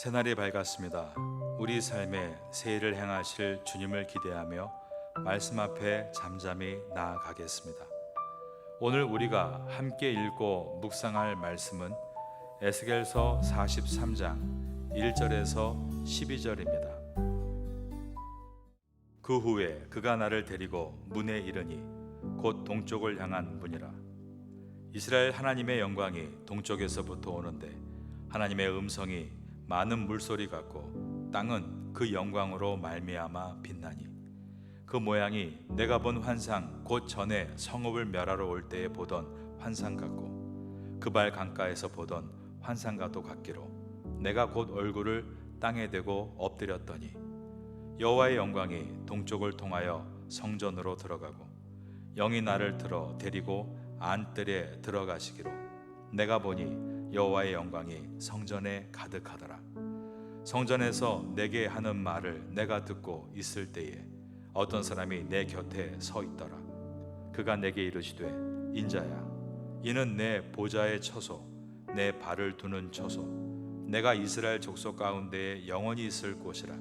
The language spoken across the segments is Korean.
새날이 밝았습니다. 우리 삶에 새 일을 행하실 주님을 기대하며 말씀 앞에 잠잠히 나아가겠습니다. 오늘 우리가 함께 읽고 묵상할 말씀은 에스겔서 43장 1절에서 12절입니다. 그 후에 그가 나를 데리고 문에 이르니 곧 동쪽을 향한 문이라. 이스라엘 하나님의 영광이 동쪽에서부터 오는데 하나님의 음성이 많은 물소리 같고 땅은 그 영광으로 말미암아 빛나니 그 모양이 내가 본 환상 곧 전에 성읍을 멸하러 올 때에 보던 환상 같고 그 발 강가에서 보던 환상과도 같기로 내가 곧 얼굴을 땅에 대고 엎드렸더니 여호와의 영광이 동쪽을 통하여 성전으로 들어가고 영이 나를 들어 데리고 안뜰에 들어가시기로 내가 보니 여호와의 영광이 성전에 가득하더라. 성전에서 내게 하는 말을 내가 듣고 있을 때에 어떤 사람이 내 곁에 서 있더라. 그가 내게 이르시되 인자야, 이는 내 보좌의 처소, 내 발을 두는 처소, 내가 이스라엘 족속 가운데에 영원히 있을 곳이라.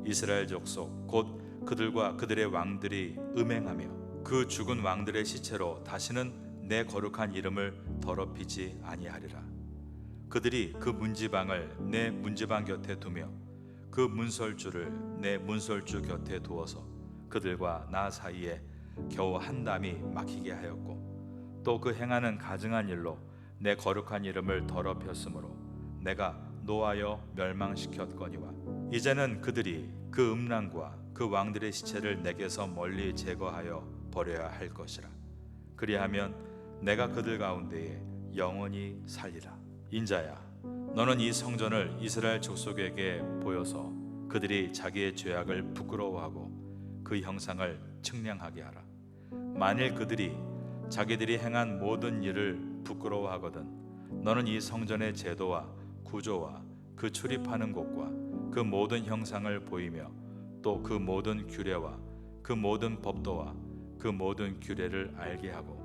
이스라엘 족속 곧 그들과 그들의 왕들이 음행하며 그 죽은 왕들의 시체로 다시는 내 거룩한 이름을 더럽히지 아니하리라. 그들이 그 문지방을 내 문지방 곁에 두며 그 문설주를 내 문설주 곁에 두어서 그들과 나 사이에 겨우 한 담이 막히게 하였고 또 그 행하는 가증한 일로 내 거룩한 이름을 더럽혔으므로 내가 노하여 멸망시켰거니와 이제는 그들이 그 음란과 그 왕들의 시체를 내게서 멀리 제거하여 버려야 할 것이라. 그리하면 내가 그들 가운데에 영원히 살리라. 인자야, 너는 이 성전을 이스라엘 족속에게 보여서 그들이 자기의 죄악을 부끄러워하고 그 형상을 측량하게 하라. 만일 그들이 자기들이 행한 모든 일을 부끄러워하거든 너는 이 성전의 제도와 구조와 그 출입하는 곳과 그 모든 형상을 보이며 또 그 모든 규례와 그 모든 법도와 그 모든 규례를 알게 하고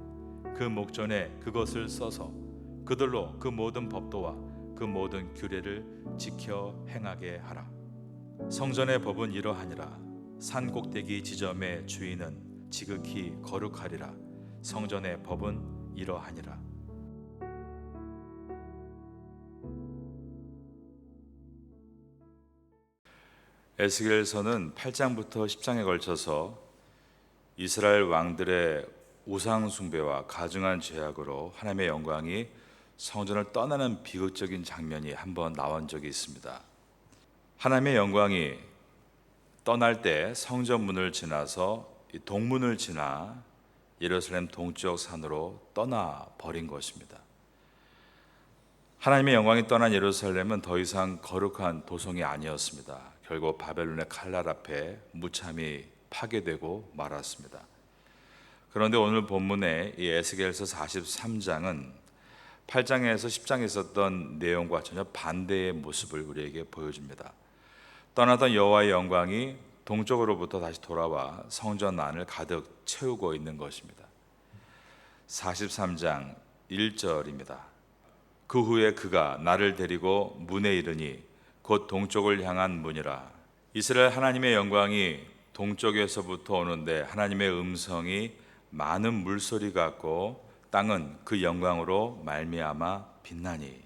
그 목전에 그것을 써서 그들로 그 모든 법도와 그 모든 규례를 지켜 행하게 하라. 성전의 법은 이러하니라. 산 꼭대기 지점의 주인은 지극히 거룩하리라. 성전의 법은 이러하니라. 에스겔서는 8장부터 10장에 걸쳐서 이스라엘 왕들의 우상 숭배와 가증한 죄악으로 하나님의 영광이 성전을 떠나는 비극적인 장면이 한번 나온 적이 있습니다. 하나님의 영광이 떠날 때 성전 문을 지나서 동문을 지나 예루살렘 동쪽 산으로 떠나 버린 것입니다. 하나님의 영광이 떠난 예루살렘은 더 이상 거룩한 도성이 아니었습니다. 결국 바벨론의 칼날 앞에 무참히 파괴되고 말았습니다. 그런데 오늘 본문의 이 에스겔서 43장은 8장에서 10장에 있었던 내용과 전혀 반대의 모습을 우리에게 보여줍니다. 떠나던 여호와의 영광이 동쪽으로부터 다시 돌아와 성전 안을 가득 채우고 있는 것입니다. 43장 1절입니다. 그 후에 그가 나를 데리고 문에 이르니 곧 동쪽을 향한 문이라. 이스라엘 하나님의 영광이 동쪽에서부터 오는데 하나님의 음성이 많은 물소리 같고 땅은 그 영광으로 말미암아 빛나니.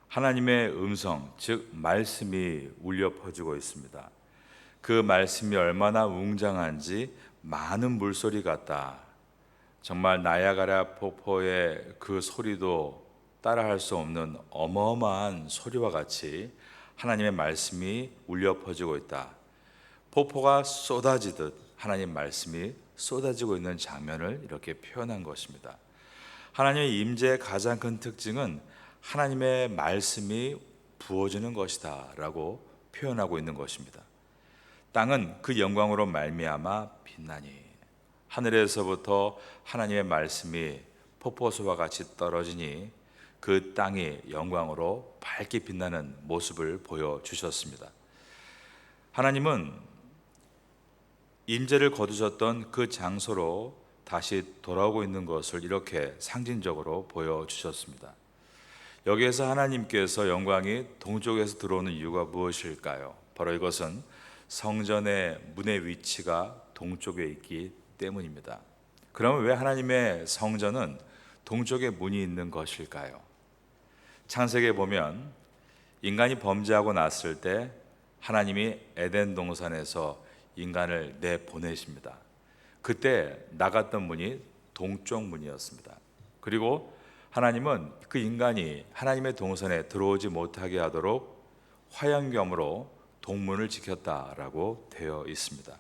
하나님의 음성, 즉 말씀이 울려 퍼지고 있습니다. 그 말씀이 얼마나 웅장한지 많은 물소리 같다. 정말 나야가라 폭포의 그 소리도 따라할 수 없는 어마어마한 소리와 같이 하나님의 말씀이 울려 퍼지고 있다. 폭포가 쏟아지듯 하나님 말씀이 쏟아지고 있는 장면을 이렇게 표현한 것입니다. 하나님의 임재의 가장 큰 특징은 하나님의 말씀이 부어지는 것이다 라고 표현하고 있는 것입니다. 땅은 그 영광으로 말미암아 빛나니. 하늘에서부터 하나님의 말씀이 폭포수와 같이 떨어지니 그 땅이 영광으로 밝게 빛나는 모습을 보여주셨습니다. 하나님은 임재를 거두셨던 그 장소로 다시 돌아오고 있는 것을 이렇게 상징적으로 보여주셨습니다. 여기에서 하나님께서 영광이 동쪽에서 들어오는 이유가 무엇일까요? 바로 이것은 성전의 문의 위치가 동쪽에 있기 때문입니다. 그러면 왜 하나님의 성전은 동쪽에 문이 있는 것일까요? 창세기에 보면 인간이 범죄하고 났을 때 하나님이 에덴 동산에서 인간을 내보내십니다. 그때 나갔던 문이 동쪽 문이었습니다. 그리고 하나님은 그 인간이 하나님의 동산에 들어오지 못하게 하도록 화양경으로 동문을 지켰다라고 되어 있습니다.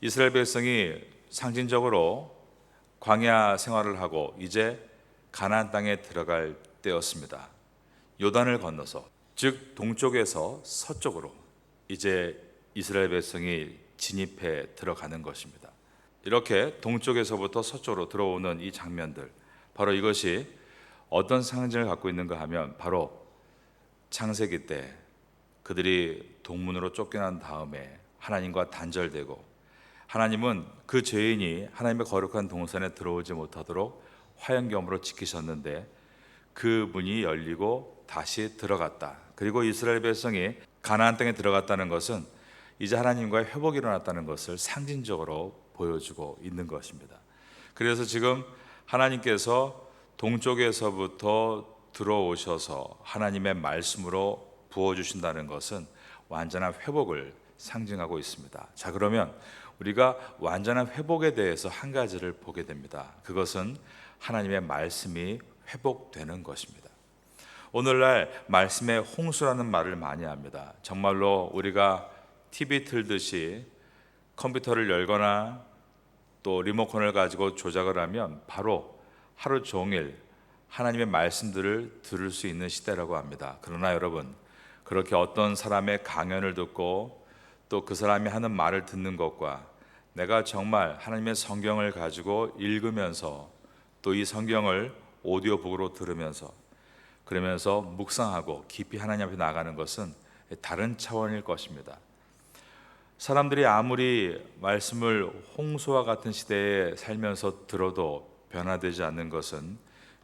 이스라엘 백성이 상징적으로 광야 생활을 하고 이제 가나안 땅에 들어갈 때였습니다. 요단을 건너서, 즉 동쪽에서 서쪽으로 이제 이스라엘 백성이 진입해 들어가는 것입니다. 이렇게 동쪽에서부터 서쪽으로 들어오는 이 장면들, 바로 이것이 어떤 상징을 갖고 있는가 하면 바로 창세기 때 그들이 동문으로 쫓겨난 다음에 하나님과 단절되고, 하나님은 그 죄인이 하나님의 거룩한 동산에 들어오지 못하도록 화양경으로 지키셨는데 그 문이 열리고 다시 들어갔다. 그리고 이스라엘 백성이 가나안 땅에 들어갔다는 것은 이제 하나님과의 회복이 일어났다는 것을 상징적으로 보여주고 있는 것입니다. 그래서 지금 하나님께서 동쪽에서부터 들어오셔서 하나님의 말씀으로 부어주신다는 것은 완전한 회복을 상징하고 있습니다. 자, 그러면 우리가 완전한 회복에 대해서 한 가지를 보게 됩니다. 그것은 하나님의 말씀이 회복되는 것입니다. 오늘날 말씀의 홍수라는 말을 많이 합니다. 정말로 우리가 TV 틀듯이 컴퓨터를 열거나 또 리모컨을 가지고 조작을 하면 바로 하루 종일 하나님의 말씀들을 들을 수 있는 시대라고 합니다. 그러나 여러분, 그렇게 어떤 사람의 강연을 듣고 또 그 사람이 하는 말을 듣는 것과 내가 정말 하나님의 성경을 가지고 읽으면서 또 이 성경을 오디오북으로 들으면서 그러면서 묵상하고 깊이 하나님 앞에 나가는 것은 다른 차원일 것입니다. 사람들이 아무리 말씀을 홍수와 같은 시대에 살면서 들어도 변화되지 않는 것은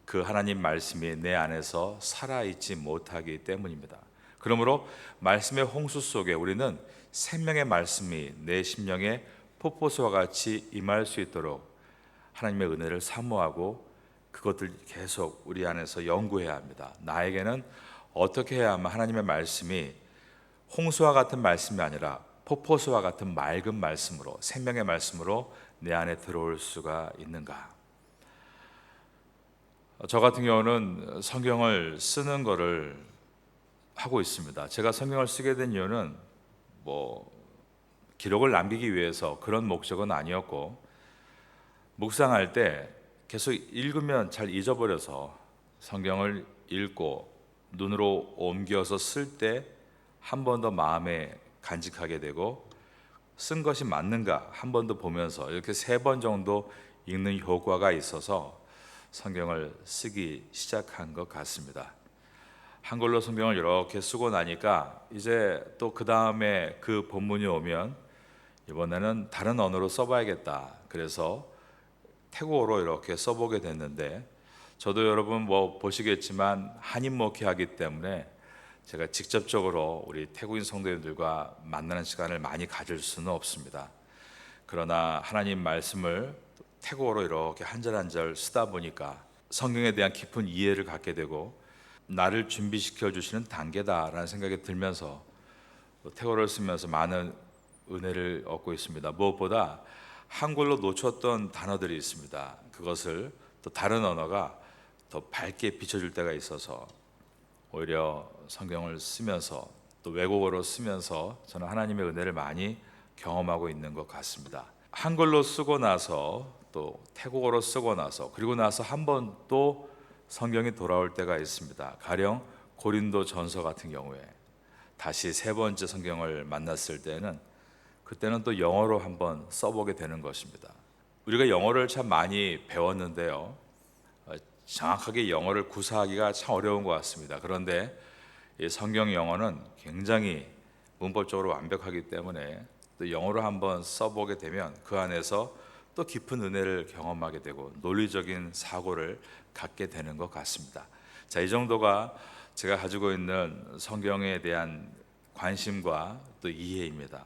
그 하나님 말씀이 내 안에서 살아있지 못하기 때문입니다. 그러므로 말씀의 홍수 속에 우리는 생명의 말씀이 내 심령에 폭포수와 같이 임할 수 있도록 하나님의 은혜를 사모하고 그것들 계속 우리 안에서 연구해야 합니다. 나에게는 어떻게 해야 하면 하나님의 말씀이 홍수와 같은 말씀이 아니라 폭포수와 같은 맑은 말씀으로, 생명의 말씀으로 내 안에 들어올 수가 있는가? 저 같은 경우는 성경을 쓰는 거를 하고 있습니다. 제가 성경을 쓰게 된 이유는 기록을 남기기 위해서 그런 목적은 아니었고, 묵상할 때 계속 읽으면 잘 잊어버려서 성경을 읽고 눈으로 옮겨서 쓸 때 한 번 더 마음에 간직하게 되고, 쓴 것이 맞는가 한 번 더 보면서 이렇게 3번 정도 읽는 효과가 있어서 성경을 쓰기 시작한 것 같습니다. 한글로 성경을 이렇게 쓰고 나니까 이제 또 그 다음에 그 본문이 오면 이번에는 다른 언어로 써봐야겠다. 그래서 태국어로 이렇게 써보게 됐는데, 저도 여러분 보시겠지만 한인 목회하기 때문에 제가 직접적으로 우리 태국인 성도님들과 만나는 시간을 많이 가질 수는 없습니다. 그러나 하나님 말씀을 태국어로 이렇게 한 절 한 절 쓰다 보니까 성경에 대한 깊은 이해를 갖게 되고 나를 준비시켜 주시는 단계다라는 생각이 들면서 태국어를 쓰면서 많은 은혜를 얻고 있습니다. 무엇보다 한글로 놓쳤던 단어들이 있습니다. 그것을 또 다른 언어가 더 밝게 비춰줄 때가 있어서 오히려 성경을 쓰면서 또 외국어로 쓰면서 저는 하나님의 은혜를 많이 경험하고 있는 것 같습니다. 한글로 쓰고 나서 또 태국어로 쓰고 나서 그리고 나서 한 번 또 성경이 돌아올 때가 있습니다. 가령 고린도 전서 같은 경우에 다시 3번째 성경을 만났을 때는 그때는 또 영어로 한번 써보게 되는 것입니다. 우리가 영어를 참 많이 배웠는데요, 정확하게 영어를 구사하기가 참 어려운 것 같습니다. 그런데 이 성경 영어는 굉장히 문법적으로 완벽하기 때문에 또 영어로 한번 써보게 되면 그 안에서 또 깊은 은혜를 경험하게 되고 논리적인 사고를 갖게 되는 것 같습니다. 자, 이 정도가 제가 가지고 있는 성경에 대한 관심과 또 이해입니다.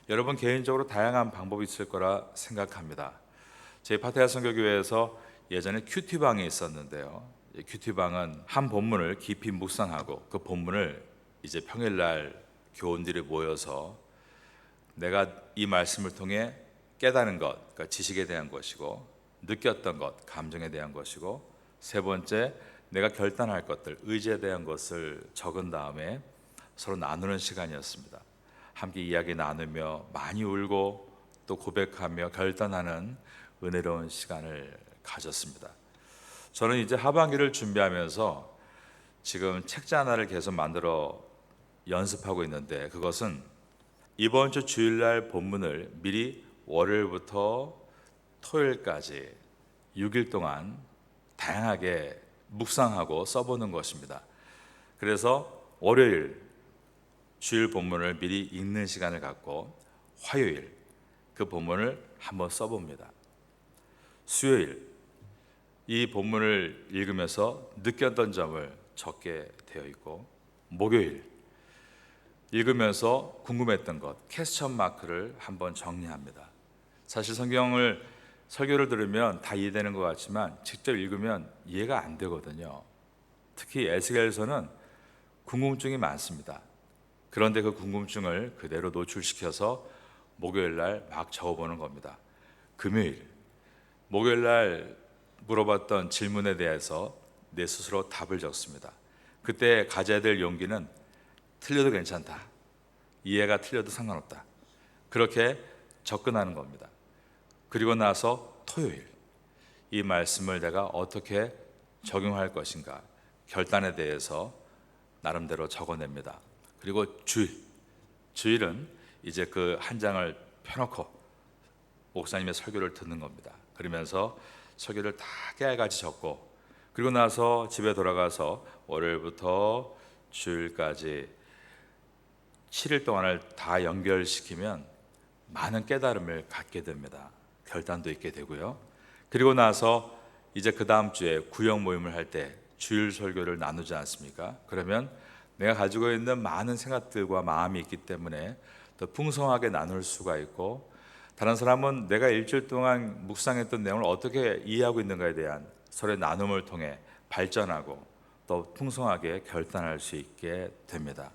여러분 개인적으로 다양한 방법이 있을 거라 생각합니다. 저희 파테아 선교교회에서 예전에 큐티방이 있었는데요. 큐티방은 한 본문을 깊이 묵상하고 그 본문을 이제 평일날 교원들이 모여서 내가 이 말씀을 통해 깨달은 것, 그러니까 지식에 대한 것이고, 느꼈던 것, 감정에 대한 것이고, 세 번째 내가 결단할 것들, 의지에 대한 것을 적은 다음에 서로 나누는 시간이었습니다. 함께 이야기 나누며 많이 울고 또 고백하며 결단하는 은혜로운 시간을 가졌습니다. 저는 이제 하반기를 준비하면서 지금 책자 하나를 계속 만들어 연습하고 있는데, 그것은 이번 주 주일날 본문을 미리 월요일부터 토요일까지 6일 동안 다양하게 묵상하고 써보는 것입니다. 그래서 월요일 주일 본문을 미리 읽는 시간을 갖고 화요일 그 본문을 한번 써봅니다. 수요일 이 본문을 읽으면서 느꼈던 점을 적게 되어 있고, 목요일 읽으면서 궁금했던 것, 퀘스천 마크를 한번 정리합니다. 사실 설교를 들으면 다 이해되는 것 같지만 직접 읽으면 이해가 안 되거든요. 특히 에스겔서는 궁금증이 많습니다. 그런데 그 궁금증을 그대로 노출시켜서 목요일날 막 적어보는 겁니다. 목요일날 물어봤던 질문에 대해서 내 스스로 답을 적습니다. 그때 가져야 될 용기는 틀려도 괜찮다, 이해가 틀려도 상관없다, 그렇게 접근하는 겁니다. 그리고 나서 토요일 이 말씀을 내가 어떻게 적용할 것인가 결단에 대해서 나름대로 적어냅니다. 그리고 주일은 이제 그 한 장을 펴놓고 목사님의 설교를 듣는 겁니다. 그러면서 설교를 다 깨알같이 적고, 그리고 나서 집에 돌아가서 월요일부터 주일까지 7일 동안을 다 연결시키면 많은 깨달음을 갖게 됩니다. 결단도 있게 되고요. 그리고 나서 이제 그 다음 주에 구역 모임을 할 때 주일 설교를 나누지 않습니까? 그러면 내가 가지고 있는 많은 생각들과 마음이 있기 때문에 더 풍성하게 나눌 수가 있고, 다른 사람은 내가 일주일 동안 묵상했던 내용을 어떻게 이해하고 있는가에 대한 서로의 나눔을 통해 발전하고 또 풍성하게 결단할 수 있게 됩니다.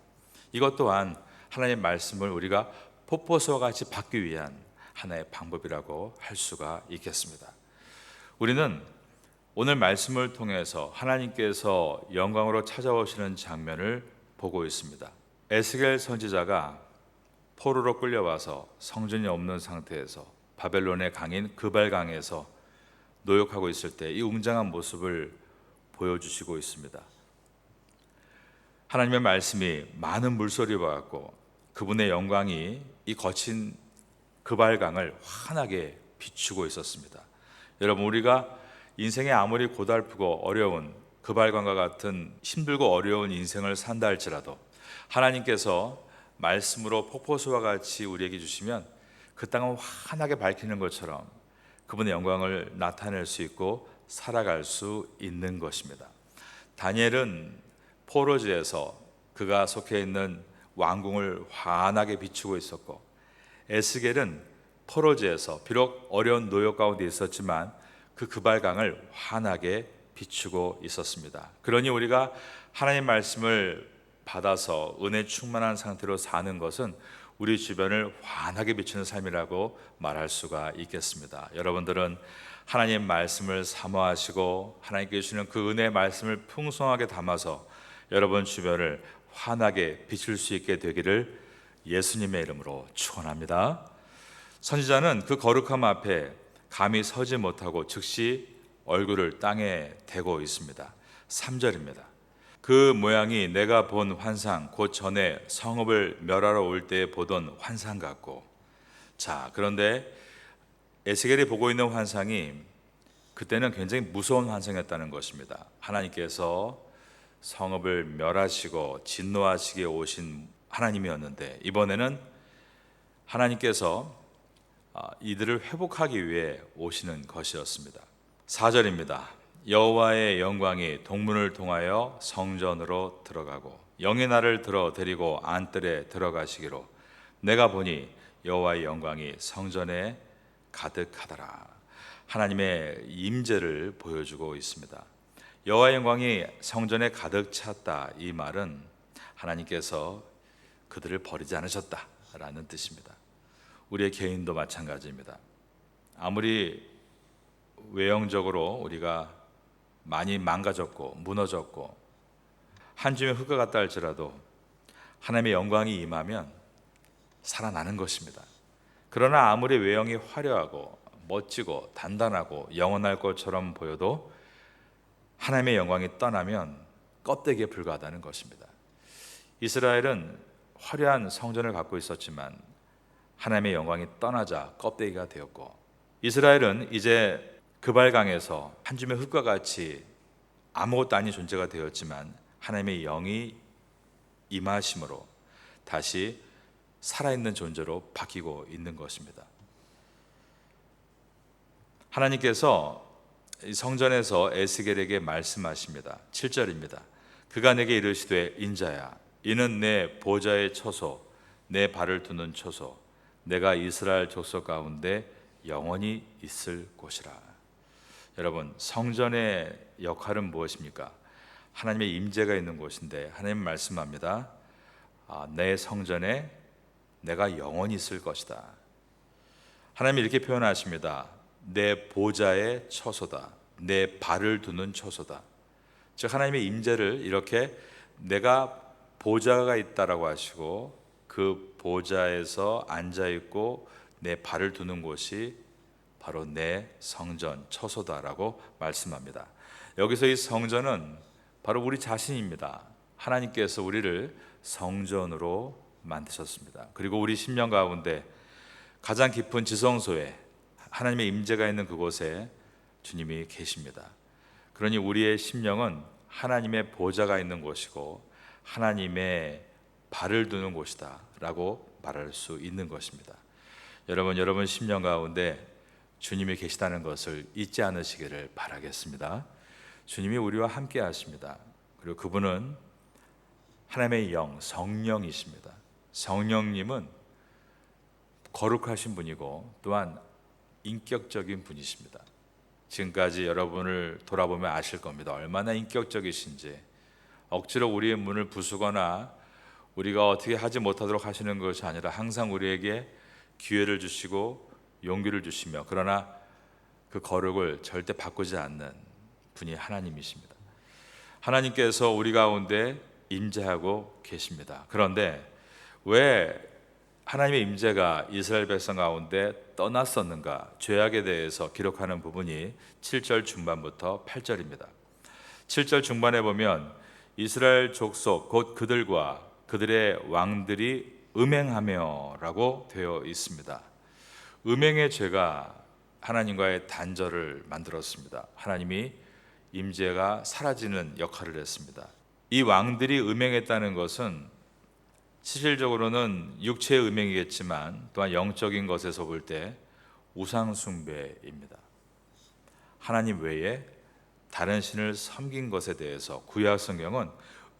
이것 또한 하나님의 말씀을 우리가 폭포수와 같이 받기 위한 하나의 방법이라고 할 수가 있겠습니다. 우리는 오늘 말씀을 통해서 하나님께서 영광으로 찾아오시는 장면을 보고 있습니다. 에스겔 선지자가 포로로 끌려와서 성전이 없는 상태에서 바벨론의 강인 그발강에서 노역하고 있을 때 이 웅장한 모습을 보여주시고 있습니다. 하나님의 말씀이 많은 물소리와 같고 그분의 영광이 이 거친 그발강을 환하게 비추고 있었습니다. 여러분, 우리가 인생이 아무리 고달프고 어려운 그발강과 같은 힘들고 어려운 인생을 산다 할지라도 하나님께서 말씀으로 폭포수와 같이 우리에게 주시면 그 땅은 환하게 밝히는 것처럼 그분의 영광을 나타낼 수 있고 살아갈 수 있는 것입니다. 다니엘은 포로지에서 그가 속해 있는 왕궁을 환하게 비추고 있었고, 에스겔은 포로지에서 비록 어려운 노역 가운데 있었지만 그 그발강을 환하게 비추고 있었습니다. 그러니 우리가 하나님 말씀을 받아서 은혜 충만한 상태로 사는 것은 우리 주변을 환하게 비추는 삶이라고 말할 수가 있겠습니다. 여러분들은 하나님 말씀을 사모하시고 하나님께 주시는 그 은혜의 말씀을 풍성하게 담아서 여러분 주변을 환하게 비출 수 있게 되기를 예수님의 이름으로 축원합니다. 선지자는 그 거룩함 앞에 감히 서지 못하고 즉시 얼굴을 땅에 대고 있습니다. 3절입니다. 그 모양이 내가 본 환상, 곧 전에 성읍을 멸하러 올 때 보던 환상 같고. 자, 그런데 에스겔이 보고 있는 환상이 그때는 굉장히 무서운 환상이었다는 것입니다. 하나님께서 성읍을 멸하시고 진노하시게 오신 하나님이었는데, 이번에는 하나님께서 이들을 회복하기 위해 오시는 것이었습니다. 4절입니다. 여호와의 영광이 동문을 통하여 성전으로 들어가고 영이 나를 들어 데리고 안뜰에 들어가시기로 내가 보니 여호와의 영광이 성전에 가득하더라. 하나님의 임재를 보여주고 있습니다. 여호와의 영광이 성전에 가득 찼다. 이 말은 하나님께서 그들을 버리지 않으셨다라는 뜻입니다. 우리의 개인도 마찬가지입니다. 아무리 외형적으로 우리가 많이 망가졌고 무너졌고 한 줌의 흙과 같다 할지라도 하나님의 영광이 임하면 살아나는 것입니다. 그러나 아무리 외형이 화려하고 멋지고 단단하고 영원할 것처럼 보여도 하나님의 영광이 떠나면 껍데기에 불과하다는 것입니다. 이스라엘은 화려한 성전을 갖고 있었지만 하나님의 영광이 떠나자 껍데기가 되었고, 이스라엘은 이제 그발강에서 한 줌의 흙과 같이 아무것도 아닌 존재가 되었지만 하나님의 영이 임하심으로 다시 살아있는 존재로 바뀌고 있는 것입니다. 하나님께서 성전에서 에스겔에게 말씀하십니다. 7절입니다. 그가 내게 이르시되 인자야, 이는 내 보좌의 처소, 내 발을 두는 처소, 내가 이스라엘 족속 가운데 영원히 있을 곳이라. 여러분, 성전의 역할은 무엇입니까? 하나님의 임재가 있는 곳인데 하나님 말씀합니다. 내 성전에 내가 영원히 있을 것이다. 하나님이 이렇게 표현하십니다. 내 보좌의 처소다. 내 발을 두는 처소다. 즉 하나님의 임재를 이렇게 내가 보좌가 있다라고 하시고 그 보좌에서 앉아 있고 내 발을 두는 곳이 바로 내 성전 처소다라고 말씀합니다. 여기서 이 성전은 바로 우리 자신입니다. 하나님께서 우리를 성전으로 만드셨습니다. 그리고 우리 심령 가운데 가장 깊은 지성소에 하나님의 임재가 있는 그곳에 주님이 계십니다. 그러니 우리의 심령은 하나님의 보좌가 있는 곳이고 하나님의 발을 두는 곳이다 라고 말할 수 있는 것입니다. 여러분 심령 가운데 주님이 계시다는 것을 잊지 않으시기를 바라겠습니다. 주님이 우리와 함께 하십니다. 그리고 그분은 하나님의 영, 성령이십니다. 성령님은 거룩하신 분이고 또한 인격적인 분이십니다. 지금까지 여러분을 돌아보면 아실 겁니다. 얼마나 인격적이신지. 억지로 우리의 문을 부수거나 우리가 어떻게 하지 못하도록 하시는 것이 아니라 항상 우리에게 기회를 주시고 용기를 주시며, 그러나 그 거룩을 절대 바꾸지 않는 분이 하나님이십니다. 하나님께서 우리 가운데 임재하고 계십니다. 그런데 왜 하나님의 임재가 이스라엘 백성 가운데 떠났었는가? 죄악에 대해서 기록하는 부분이 7절 중반부터 8절입니다. 7절 중반에 보면 이스라엘 족속 곧 그들과 그들의 왕들이 음행하며 라고 되어 있습니다. 음행의 죄가 하나님과의 단절을 만들었습니다. 하나님이 임재가 사라지는 역할을 했습니다. 이 왕들이 음행했다는 것은 실질적으로는 육체의 음행이겠지만 또한 영적인 것에서 볼 때 우상 숭배입니다. 하나님 외에 다른 신을 섬긴 것에 대해서 구약 성경은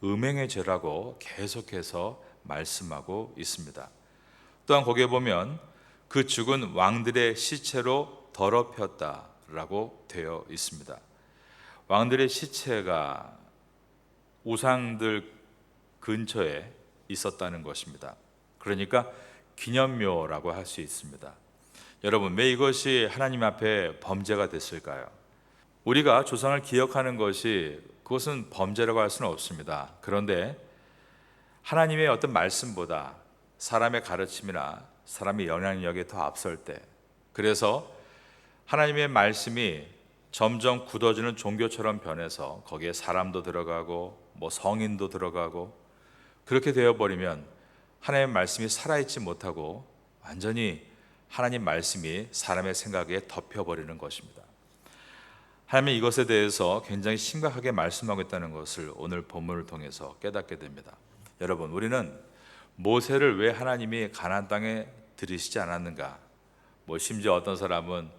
음행의 죄라고 계속해서 말씀하고 있습니다. 또한 거기에 보면 그 죽은 왕들의 시체로 더럽혔다라고 되어 있습니다. 왕들의 시체가 우상들 근처에 있었다는 것입니다. 그러니까 기념묘라고 할 수 있습니다. 여러분, 왜 이것이 하나님 앞에 범죄가 됐을까요? 우리가 조상을 기억하는 것이 그것은 범죄라고 할 수는 없습니다. 그런데 하나님의 어떤 말씀보다 사람의 가르침이나 사람의 영향력이 더 앞설 때, 그래서 하나님의 말씀이 점점 굳어지는 종교처럼 변해서 거기에 사람도 들어가고 성인도 들어가고 그렇게 되어버리면 하나님의 말씀이 살아있지 못하고 완전히 하나님 말씀이 사람의 생각에 덮여버리는 것입니다. 하나님이 이것에 대해서 굉장히 심각하게 말씀하고 있다는 것을 오늘 본문을 통해서 깨닫게 됩니다. 여러분, 우리는 모세를 왜 하나님이 가나안 땅에 들이시지 않았는가? 심지어 어떤 사람은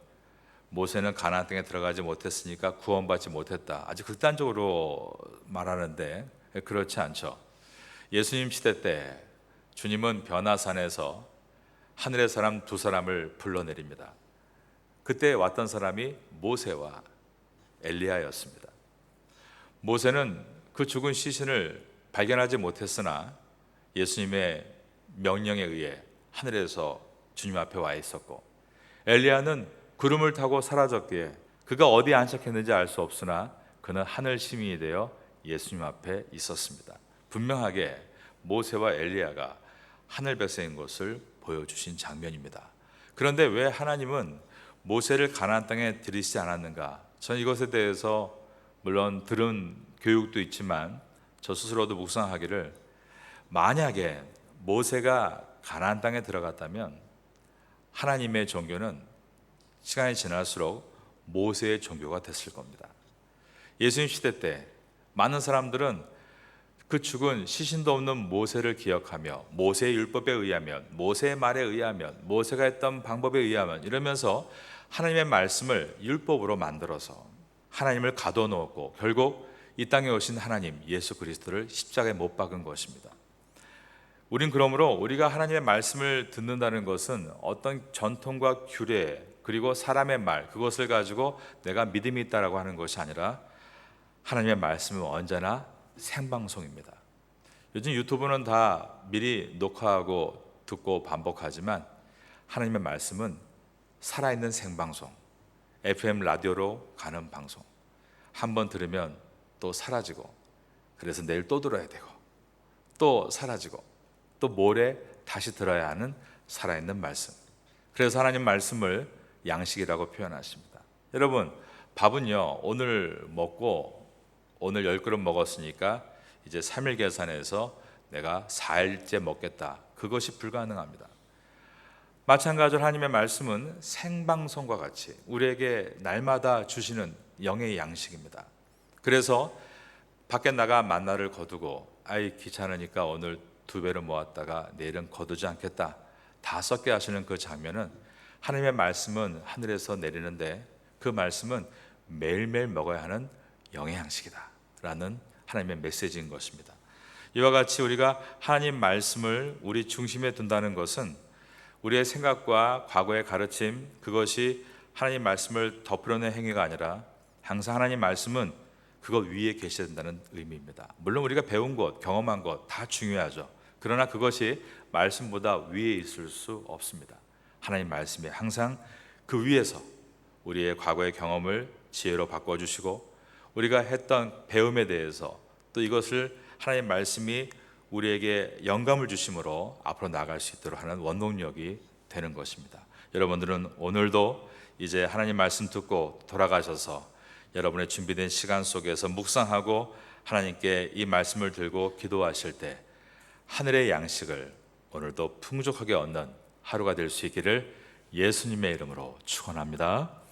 모세는 가나안 땅에 들어가지 못했으니까 구원받지 못했다. 아주 극단적으로 말하는데 그렇지 않죠. 예수님 시대 때 주님은 변화산에서 하늘의 사람 두 사람을 불러내립니다. 그때 왔던 사람이 모세와 엘리야였습니다. 모세는 그 죽은 시신을 발견하지 못했으나 예수님의 명령에 의해 하늘에서 주님 앞에 와 있었고, 엘리야는 구름을 타고 사라졌기에 그가 어디에 안착했는지 알 수 없으나 그는 하늘 시민이 되어 예수님 앞에 있었습니다. 분명하게 모세와 엘리야가 하늘 백성인 것을 보여주신 장면입니다. 그런데 왜 하나님은 모세를 가나안 땅에 들이시지 않았는가? 저는 이것에 대해서 물론 들은 교육도 있지만 저 스스로도 묵상하기를, 만약에 모세가 가나안 땅에 들어갔다면 하나님의 종교는 시간이 지날수록 모세의 종교가 됐을 겁니다. 예수님 시대 때 많은 사람들은 그 죽은 시신도 없는 모세를 기억하며 모세의 율법에 의하면, 모세의 말에 의하면, 모세가 했던 방법에 의하면 이러면서 하나님의 말씀을 율법으로 만들어서 하나님을 가둬놓았고 결국 이 땅에 오신 하나님 예수 그리스도를 십자가에 못 박은 것입니다. 우린 그러므로 우리가 하나님의 말씀을 듣는다는 것은 어떤 전통과 규례 그리고 사람의 말, 그것을 가지고 내가 믿음이 있다라고 하는 것이 아니라 하나님의 말씀은 언제나 생방송입니다. 요즘 유튜브는 다 미리 녹화하고 듣고 반복하지만 하나님의 말씀은 살아있는 생방송, FM 라디오로 가는 방송. 한번 들으면 또 사라지고, 그래서 내일 또 들어야 되고, 또 사라지고, 또 모레 다시 들어야 하는 살아있는 말씀. 그래서 하나님 말씀을 양식이라고 표현하십니다. 여러분, 밥은요, 오늘 먹고 오늘 10그릇 먹었으니까 이제 3일 계산해서 내가 4일째 먹겠다. 그것이 불가능합니다. 마찬가지로 하나님의 말씀은 생방송과 같이 우리에게 날마다 주시는 영의 양식입니다. 그래서 밖에 나가 만나를 거두고 아이 귀찮으니까 오늘 2배를 모았다가 내일은 거두지 않겠다, 다 썩게 하시는 그 장면은 하나님의 말씀은 하늘에서 내리는데 그 말씀은 매일매일 먹어야 하는 영의 양식이다 라는 하나님의 메시지인 것입니다. 이와 같이 우리가 하나님 말씀을 우리 중심에 둔다는 것은 우리의 생각과 과거의 가르침, 그것이 하나님 말씀을 덮으려는 행위가 아니라 항상 하나님 말씀은 그것 위에 계셔야 된다는 의미입니다. 물론 우리가 배운 것, 경험한 것 다 중요하죠. 그러나 그것이 말씀보다 위에 있을 수 없습니다. 하나님 말씀이 항상 그 위에서 우리의 과거의 경험을 지혜로 바꿔주시고 우리가 했던 배움에 대해서 또 이것을 하나님 말씀이 우리에게 영감을 주심으로 앞으로 나아갈 수 있도록 하는 원동력이 되는 것입니다. 여러분들은 오늘도 이제 하나님 말씀 듣고 돌아가셔서 여러분의 준비된 시간 속에서 묵상하고 하나님께 이 말씀을 들고 기도하실 때 하늘의 양식을 오늘도 풍족하게 얻는 하루가 될 수 있기를 예수님의 이름으로 축원합니다.